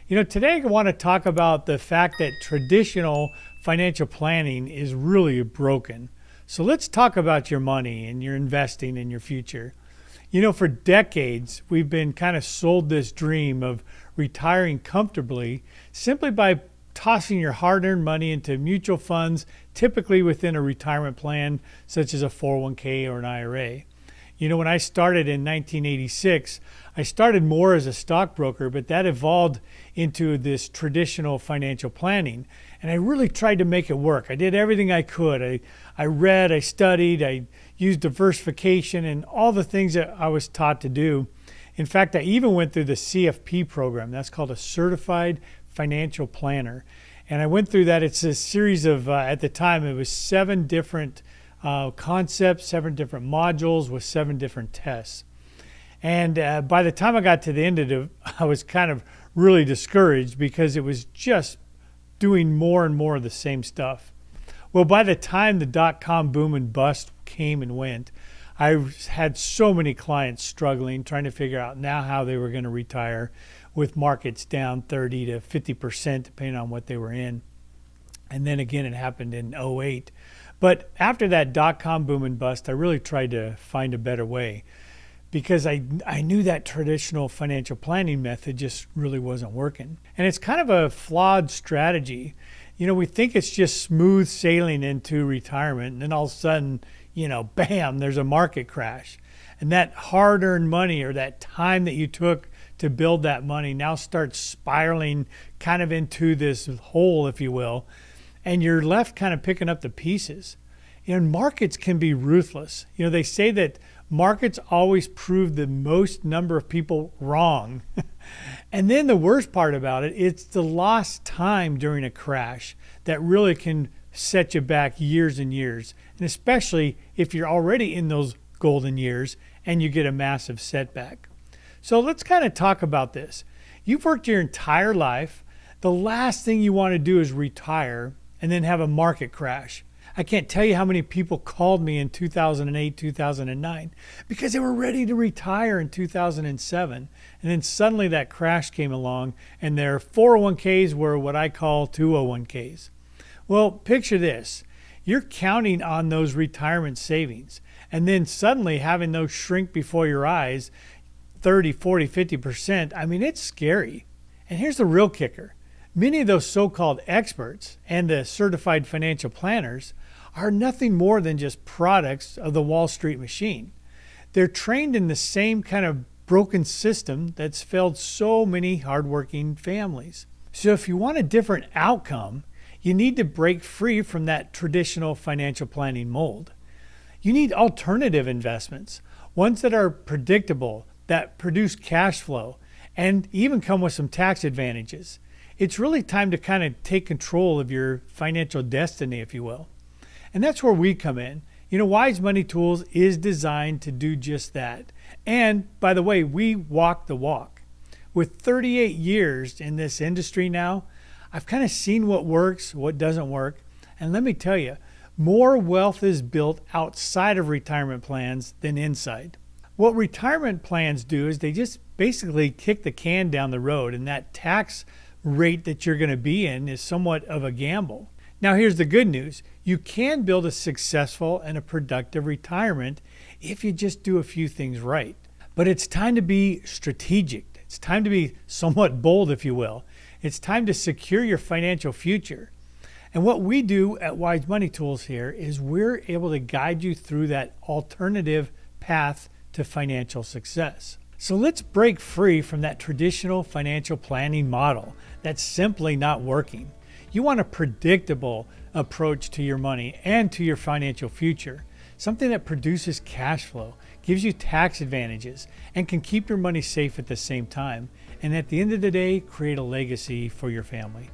Today I want to talk about the fact that traditional financial planning is really broken. So let's talk about your money and your investing in your future. For decades, we've been kind of sold this dream of retiring comfortably simply by tossing your hard-earned money into mutual funds, typically within a retirement plan, such as a 401k or an IRA. When I started in 1986, I started more as a stockbroker, but that evolved into this traditional financial planning. And I really tried to make it work. I did everything I could. I read, I studied, I used diversification and all the things that I was taught to do. In fact, I even went through the CFP program. That's called a Certified Financial Planner. And I went through that. It's a series of, at the time, it was 7 different concepts, 7 different modules with 7 different tests. And by the time I got to the end of it, I was kind of really discouraged because it was just doing more and more of the same stuff. Well, by the time the dot-com boom and bust came and went, I had so many clients struggling, trying to figure out now how they were going to retire with markets down 30 to 50%, depending on what they were in. And then again, it happened in '08. But after that dot-com boom and bust, I really tried to find a better way because I knew that traditional financial planning method just really wasn't working. And it's kind of a flawed strategy. We think it's just smooth sailing into retirement, and then all of a sudden, bam, there's a market crash. And that hard-earned money or that time that you took to build that money now starts spiraling kind of into this hole, if you will, and you're left kind of picking up the pieces. Markets can be ruthless. They say that markets always prove the most number of people wrong. And then the worst part about it, it's the lost time during a crash that really can set you back years and years. And especially if you're already in those golden years and you get a massive setback. So let's kind of talk about this. You've worked your entire life. The last thing you want to do is retire and then have a market crash. I can't tell you how many people called me in 2008, 2009 because they were ready to retire in 2007. And then suddenly that crash came along and their 401ks were what I call 201ks. Well, picture this. You're counting on those retirement savings and then suddenly having those shrink before your eyes 30, 40, 50%. I mean, it's scary. And here's the real kicker. Many of those so-called experts and the certified financial planners are nothing more than just products of the Wall Street machine. They're trained in the same kind of broken system that's failed so many hardworking families. So if you want a different outcome, you need to break free from that traditional financial planning mold. You need alternative investments, ones that are predictable, that produce cash flow, and even come with some tax advantages. It's really time to kind of take control of your financial destiny, if you will. And that's where we come in. Wise Money Tools is designed to do just that. And by the way, we walk the walk. With 38 years in this industry now, I've kind of seen what works, what doesn't work. And let me tell you, more wealth is built outside of retirement plans than inside. What retirement plans do is they just basically kick the can down the road, and that tax rate that you're going to be in is somewhat of a gamble. Now, here's the good news. You can build a successful and a productive retirement if you just do a few things right. But it's time to be strategic. It's time to be somewhat bold, if you will. It's time to secure your financial future. And what we do at Wise Money Tools here is we're able to guide you through that alternative path to financial success. So let's break free from that traditional financial planning model that's simply not working. You want a predictable approach to your money and to your financial future, something that produces cash flow, gives you tax advantages, and can keep your money safe at the same time, and at the end of the day, create a legacy for your family.